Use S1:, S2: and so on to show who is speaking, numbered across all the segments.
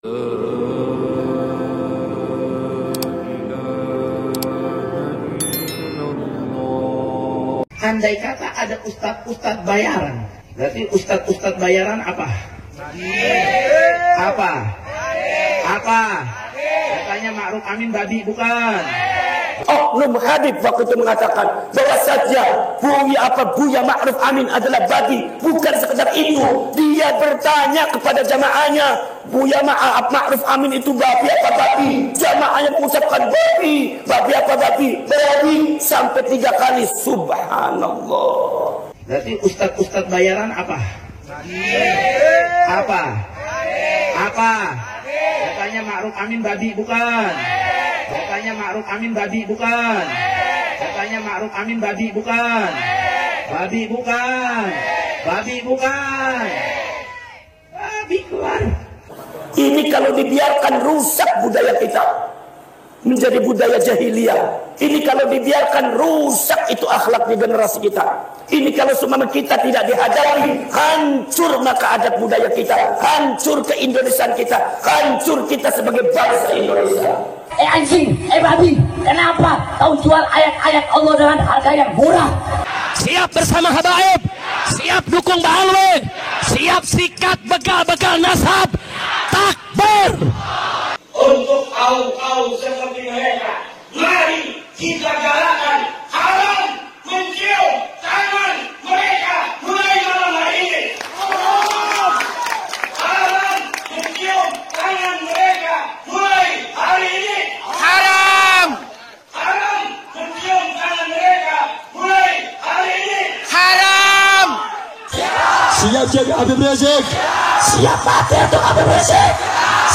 S1: Andai kata ada ustadz bayaran, berarti ustadz bayaran apa? Apa? Katanya Ma'ruf Amin babi, bukan?
S2: Oknum Habib waktu itu mengatakan bahwa saja Buya Ma'ruf Amin adalah babi. Bukan sekedar itu, dia bertanya kepada jamaahnya, Buya Ma'ruf Amin itu babi apa babi? Jamaahnya mengucapkan babi apa babi? Babi sampai 3 kali. Subhanallah.
S1: Berarti ustadz bayaran apa? Katanya Ma'ruf Amin babi, bukan? Katanya Ma'ruf Amin babi, bukan? Katanya Ma'ruf Amin babi, bukan? Babi keluar.
S2: Ini kalau dibiarkan rusak budaya kita, menjadi budaya jahiliyah. Ini kalau dibiarkan rusak itu akhlak di generasi kita. Ini kalau semua kita tidak dihadapi, hancur maka adat budaya kita, hancur keindonesiaan kita, hancur kita sebagai bangsa Indonesia.
S3: Anjing, babi, kenapa kau jual ayat-ayat Allah dengan harga yang murah?
S4: Siap bersama habaib, siap dukung Bahalwe, siap sikat begal-begal nasab, takbir.
S2: Untuk kaum seperti mereka, mari kita galakan haram mencium tangan mereka mulai malam hari ini. Haram mencium tangan mereka mulai hari ini.
S4: Haram
S2: Mencium tangan mereka mulai hari ini.
S4: haram.
S5: Siap jaga Habib Rizik.
S3: Siap mati untuk Habib Rizik,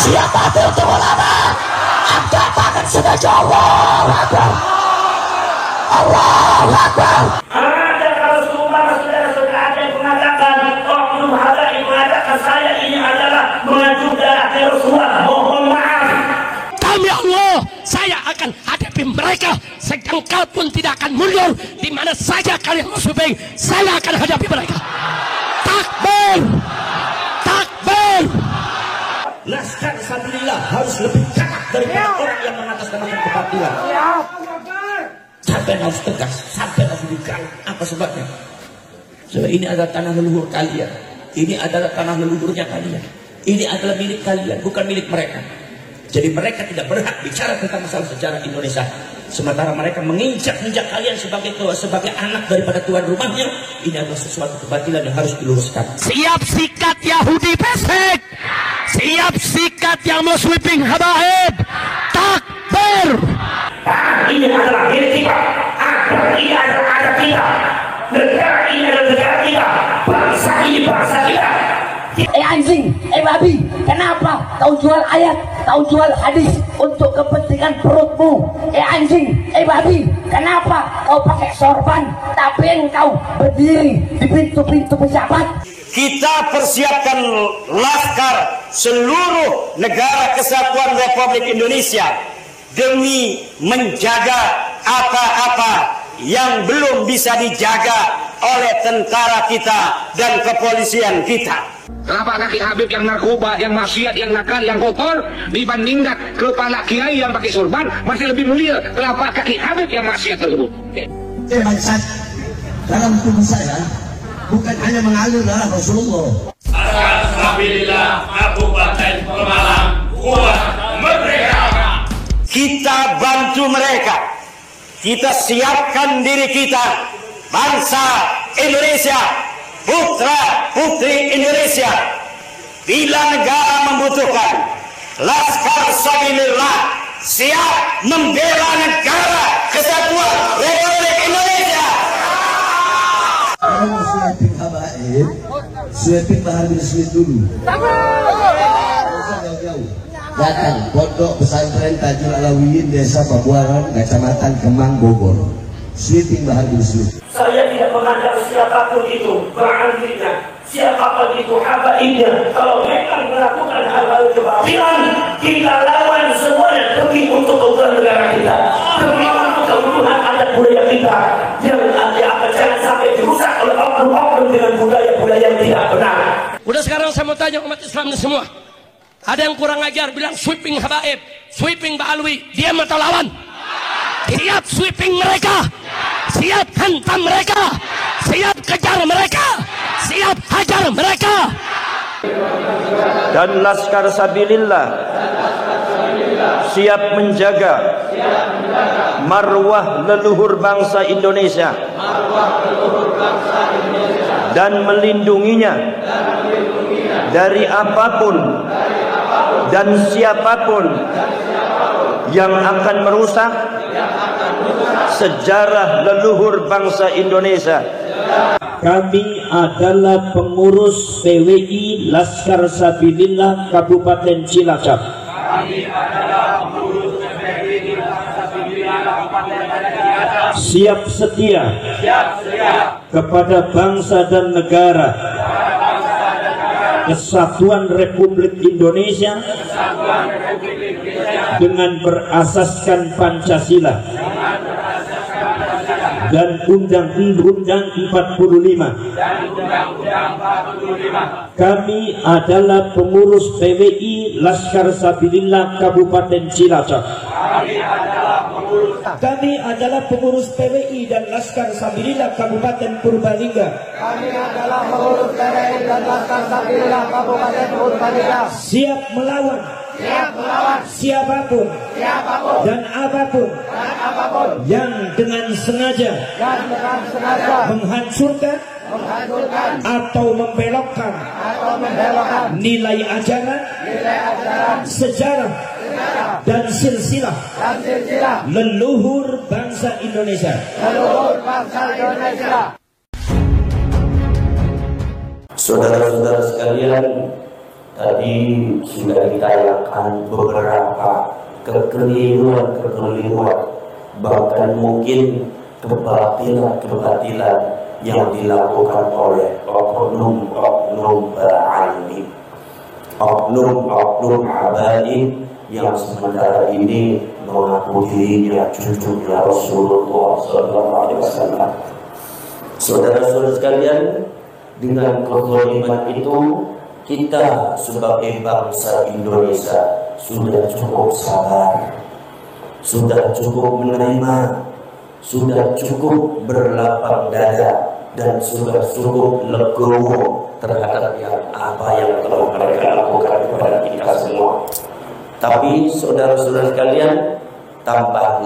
S3: siap mati untuk ulama. Angkat tangan sudah jauh. Allahu Akbar.
S2: Ada kalau saudara-saudara ada yang mengatakan, oknum habaib mengatakan saya ini adalah mengacu darah Rasulullah. Mohon maaf.
S4: Demi Allah, saya akan hadapi mereka sejengkal pun tidak akan mundur. Di mana saja kalian mau syuting, saya akan hadapi mereka. Takbir.
S2: Laskar Sabilillah harus lebih cakap daripada orang yang mengatasnamakan kebatilan. Sampai harus tegas, sampai harus digali. Apa sebabnya? Sebab ini adalah tanah leluhur kalian. Ini adalah tanah leluhurnya kalian. Ini adalah milik kalian, bukan milik mereka. Jadi mereka tidak berhak bicara tentang masalah sejarah Indonesia. Sementara mereka menginjak-injak kalian sebagai anak daripada tuan rumahnya. Ini adalah sesuatu kebatilan yang harus diluruskan.
S4: Siap sikat Yahudi pesek, siap sikat yang mau sweeping habaib. Takbir.
S2: Ini adalah milik kita. Ini adalah adat kita. Negara ini adalah negara kita. Bangsa ini bangsa kita.
S3: Anjing, babi, kenapa kau jual ayat, kau jual hadis untuk kepentingan perutmu? Anjing, babi, kenapa kau pakai sorban tapi engkau berdiri di pintu-pintu pejabat?
S2: Kita persiapkan laskar seluruh negara kesatuan Republik Indonesia demi menjaga apa-apa yang belum bisa dijaga oleh tentara kita dan kepolisian kita.
S6: Kenapa kaki Habib yang narkoba, yang maksiat, yang nakal, yang kotor dibandingkan kepala kiai yang pakai sorban masih lebih mulia? Kenapa kaki Habib yang maksiat tersebut?
S5: Bangsat, dalam tubuh saya bukan hanya mengalir darah Rasulullah.
S7: Alhamdulillah, Kabupaten Pemalang kuat merdeka.
S2: Kita bantu mereka. Kita siapkan diri kita, bangsa Indonesia, putra putri Indonesia. Bila negara membutuhkan, Laskar Sabilillah siap membela negara kesatuan Republik Indonesia.
S5: Kalau mau sweeping habaib, sweeping Habib Rizik dulu. Jauh-jauh. Datang pondok pesantren Tajul Alawiyin, Desa Pabuaran, Kecamatan Kemang, Bogor. Sweeping Habib Rizik.
S2: Saya tidak memandang siapapun itu berartinya, siapapun itu habaibnya. Kalau mereka melakukan hal-hal kebatilan, kita lawan semuanya demi untuk keutuhan negara kita, demi untuk keutuhan adat budaya kita. Jangan sampai dirusak oleh oknum-oknum dengan budaya-budaya yang tidak benar.
S4: Udah sekarang saya mau tanya umat Islam ini semua. Ada yang kurang ajar bilang sweeping Habaib, sweeping Ba'alwi. Diam atau lawan? Siap sweeping mereka, siap hantam mereka, siap kejar mereka, siap hajar mereka.
S8: Dan Laskar Sabilillah siap menjaga marwah leluhur bangsa Indonesia dan melindunginya dari apapun dan siapapun yang akan merusak sejarah leluhur bangsa Indonesia.
S2: Kami adalah pengurus PWI Laskar Sabilillah Kabupaten Cilacap. Siap setia kepada bangsa dan negara, Kesatuan Republik Indonesia dengan berasaskan Pancasila dan Undang-Undang 45. Kami adalah pengurus PWI Laskar Sabilillah Kabupaten Cilacap. Kami adalah pengurus PWI dan Laskar Sabilillah Kabupaten Purbalingga. Kami adalah pengurus PWI dan Laskar Sabilillah Kabupaten Purbalingga. Siap melawan siapapun dan apapun yang dengan sengaja menghancurkan atau membelokkan nilai ajaran, sejarah dan silsilah leluhur bangsa Indonesia.
S9: Saudara-saudara sekalian, tadi sudah ditayangkan beberapa kekeliruan, bahkan mungkin kebatilan yang dilakukan oleh oknum-oknum ba'alwi, oknum-oknum habaib yang sementara ini mengaku dirinya cucunya Rasulullah SAW. Saudara-saudara sekalian, dengan kezaliman itu kita sebagai bangsa Indonesia sudah cukup sabar, sudah cukup menerima, sudah cukup berlapang dada, dan sudah cukup legowo terhadap apa yang telah mereka lakukan kepada kita semua. Tapi saudara-saudara sekalian, tambah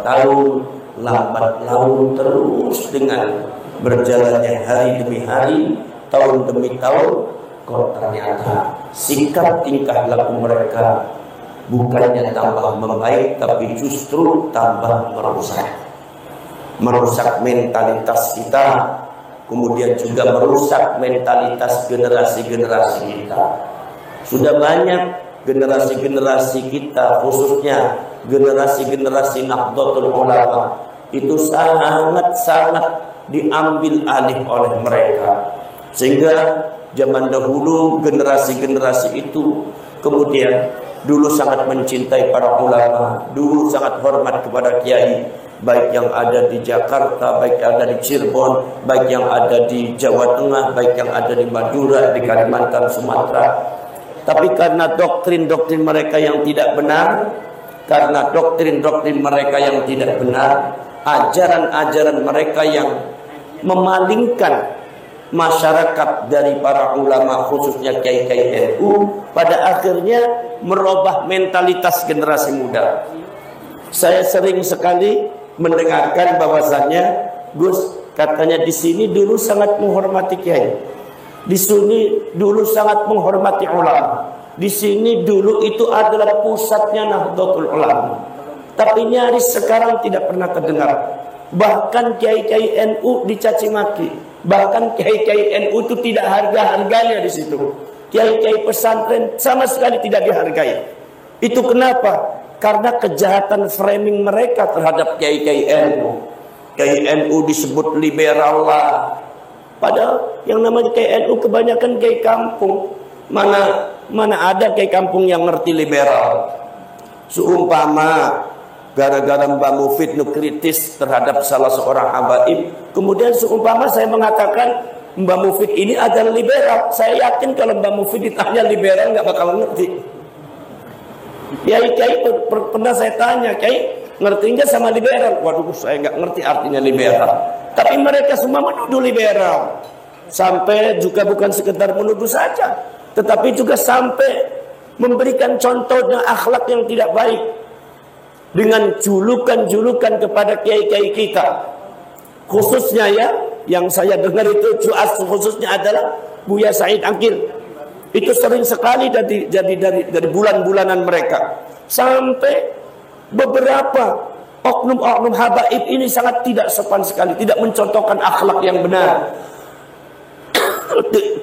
S9: tahun, lambat laun terus dengan berjalannya hari demi hari, tahun demi tahun, kok ternyata sikap tingkah laku mereka bukannya tambah membaik, tapi justru tambah merusak mentalitas kita, kemudian juga merusak mentalitas generasi-generasi kita. Sudah banyak generasi-generasi kita, khususnya generasi-generasi Nahdlatul Ulama, itu sangat diambil alih oleh mereka, sehingga zaman dahulu generasi-generasi itu kemudian dulu sangat mencintai para ulama, dulu sangat hormat kepada kiai, baik yang ada di Jakarta, baik yang ada di Cirebon, baik yang ada di Jawa Tengah, baik yang ada di Madura, di Kalimantan, Sumatera. Tapi karena doktrin-doktrin mereka yang tidak benar, karena doktrin-doktrin mereka yang tidak benar, ajaran-ajaran mereka yang memalingkan masyarakat dari para ulama, khususnya kiai-kiai NU, pada akhirnya merubah mentalitas generasi muda. Saya sering sekali mendengarkan bahwasannya, Gus, katanya di sini dulu sangat menghormati kiai, di sini dulu sangat menghormati ulama, di sini dulu itu adalah pusatnya Nahdlatul Ulama. Tapi nyaris sekarang tidak pernah terdengar. Bahkan kiai-kiai NU dicaci maki, bahkan kiai-kiai NU itu tidak harga-harganya di situ. Kiai-kiai pesantren sama sekali tidak dihargai. Itu kenapa? Karena kejahatan framing mereka terhadap kiai-kiai NU. Kiai NU disebut liberal lah. Padahal yang namanya kiai NU kebanyakan kiai kampung. Mana ada kiai kampung yang ngerti liberal. Seumpama gara-gara Mbak Mufid kritis terhadap salah seorang habaib, kemudian seumpama saya mengatakan
S2: Mbak Mufid ini adalah liberal. Saya yakin kalau Mbak Mufid ditanya liberal nggak bakal ngerti. Kiai pernah saya tanya, Kiai ngerti nggak sama liberal? Waduh, saya nggak ngerti artinya liberal. Tapi mereka semua menuduh liberal. Sampai juga bukan sekedar menuduh saja, tetapi juga sampai memberikan contoh dan akhlak yang tidak baik dengan julukan-julukan kepada kiai-kiai kita. Khususnya ya, yang saya dengar itu khususnya adalah Buya Said Akil. Itu sering sekali dari bulan-bulanan mereka. Sampai beberapa oknum-oknum habaib ini sangat tidak sopan sekali, tidak mencontohkan akhlak yang benar,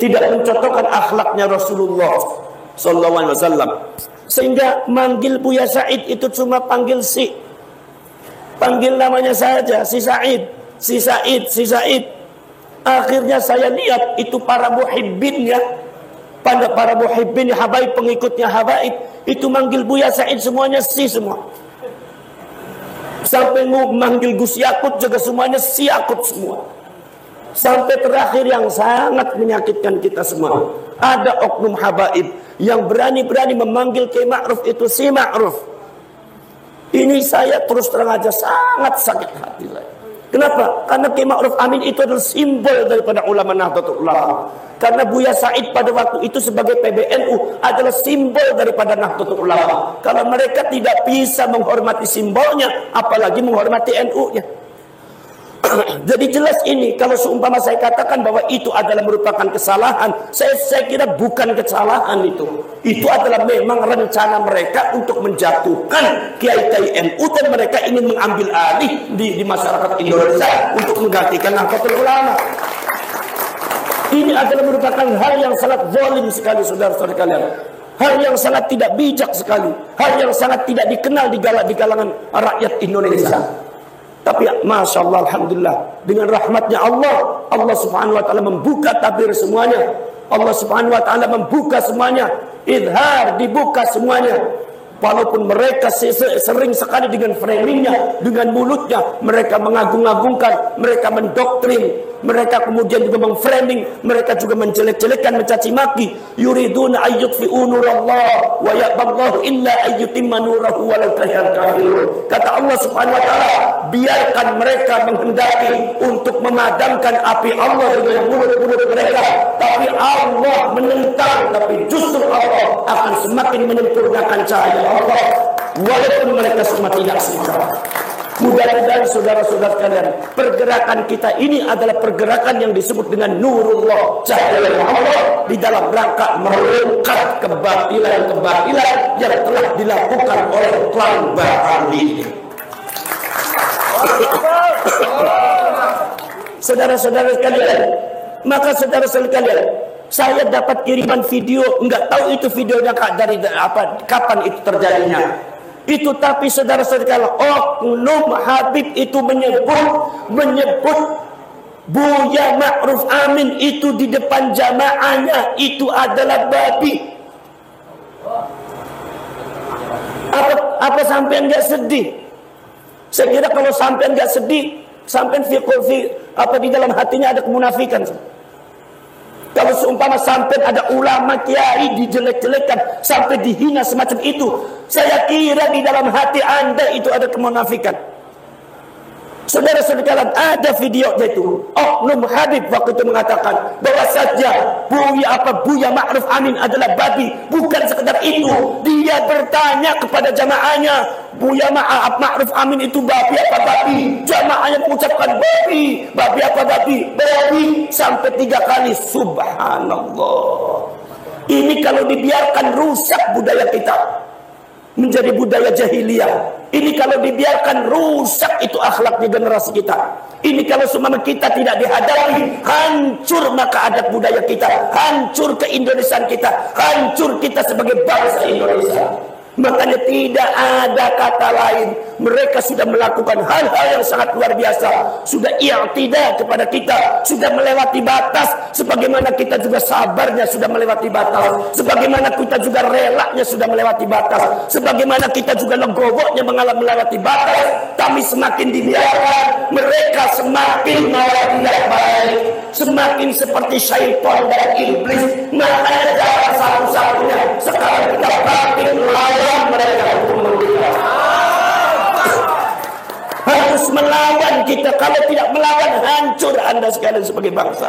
S2: tidak mencontohkan akhlaknya Rasulullah sallallahu alaihi wasallam. Sehingga manggil Buya Said itu cuma panggil panggil namanya saja, si Said. Akhirnya saya lihat itu para muhibbin ya, para muhibbin habaib, pengikutnya habaib itu manggil Buya Said semuanya semua. Sampai manggil Gus Yakut juga semuanya Yakut semua. Sampai terakhir yang sangat menyakitkan kita semua, ada oknum habaib yang berani-berani memanggil Kiai Ma'ruf itu si Ma'ruf. Ini saya terus terang aja sangat sakit hati. Kenapa? Karena Kiai Ma'ruf Amin itu adalah simbol daripada ulama Nahdlatul Ulama. Karena Buya Said pada waktu itu sebagai PBNU adalah simbol daripada Nahdlatul Ulama. Kalau mereka tidak bisa menghormati simbolnya, apalagi menghormati NU-nya. Jadi jelas ini, kalau seumpama saya katakan bahwa itu adalah merupakan kesalahan, saya kira bukan kesalahan itu. Itu adalah memang rencana mereka untuk menjatuhkan kiai-kiai NU, dan mereka ingin mengambil alih di masyarakat Indonesia untuk menggantikan Nahdlatul Ulama. Ini adalah merupakan hal yang sangat zalim sekali, saudara-saudara kalian. Hal yang sangat tidak bijak sekali. Hal yang sangat tidak dikenal di kalangan rakyat Indonesia. Tapi Masya Allah, Alhamdulillah, dengan rahmatnya Allah, Allah subhanahu wa ta'ala membuka tabir semuanya. Allah subhanahu wa ta'ala membuka semuanya. Idhar, dibuka semuanya. Walaupun mereka sering sekali dengan framingnya, dengan mulutnya, mereka mengagung-agungkan, mereka mendoktrin, mereka kemudian juga memframing, mereka juga menjelek-jelekan, mencaci maki. Yuriduna ayyutfi'u nurallah wa ya'ballahu illa ayyutimma nurahu walau karihal kafirun. Kata Allah subhanahu wa ta'ala, biarkan mereka menghendaki untuk memadamkan api Allah dengan mulut-mulut mereka, tapi Allah menentang, tapi justru Allah akan semakin menyempurnakan cahaya Allah, walaupun mereka semua tidak suka. Mudah-mudahan saudara-saudara kalian, pergerakan kita ini adalah pergerakan yang disebut dengan nurullah, cahaya Allah, di dalam rangka mengangkat kebatilan yang telah dilakukan oleh klan Baha'i. Saudara-saudara kalian, maka saudara-saudara kalian, saya dapat kiriman video, enggak tahu itu videonya dari kapan itu terjadinya. Itu tapi saudara-saudara, oknum Habib itu menyebut Buya Ma'ruf Amin itu di depan jamaahnya itu adalah babi. Apa sampean enggak sedih? Saya kira kalau sampean enggak sedih, sampean di dalam hatinya ada kemunafikan. Kalau seumpama sampai ada ulama kiai dijelek-jelekan, sampai dihina semacam itu, saya kira di dalam hati Anda itu ada kemunafikan. Saudara-saudara, ada videonya itu. Oknum Habib waktu itu mengatakan bahwa saja Buya Ma'ruf Amin adalah babi. Bukan sekedar itu, dia bertanya kepada jamaahnya, Buya Ma'ruf Amin itu babi apa babi? Jamaahnya mengucapkan babi apa babi? Sampai 3 kali. Subhanallah. Ini kalau dibiarkan rusak budaya kita, menjadi budaya jahiliyah. Ini kalau dibiarkan rusak itu akhlaknya generasi kita. Ini kalau semua kita tidak dihadapi, hancur maka adat budaya kita, hancur keindonesiaan kita, hancur kita sebagai bangsa Indonesia.
S9: Makanya tidak ada kata lain. Mereka sudah melakukan hal-hal yang sangat luar biasa. Sudah i'tida kepada kita, sudah melewati batas. Sebagaimana kita juga sabarnya sudah melewati batas. Sebagaimana kita juga relanya sudah melewati batas. Sebagaimana kita juga legowoknya melewati batas. Kami semakin dibiarkan, mereka semakin malah tidak baik, semakin seperti syaitan dan iblis. Makanya cara satu-satunya sekarang kita bangkit melawan mereka untuk merdeka. Harus melawan kita. Kalau tidak melawan, hancur Anda sekalian sebagai bangsa.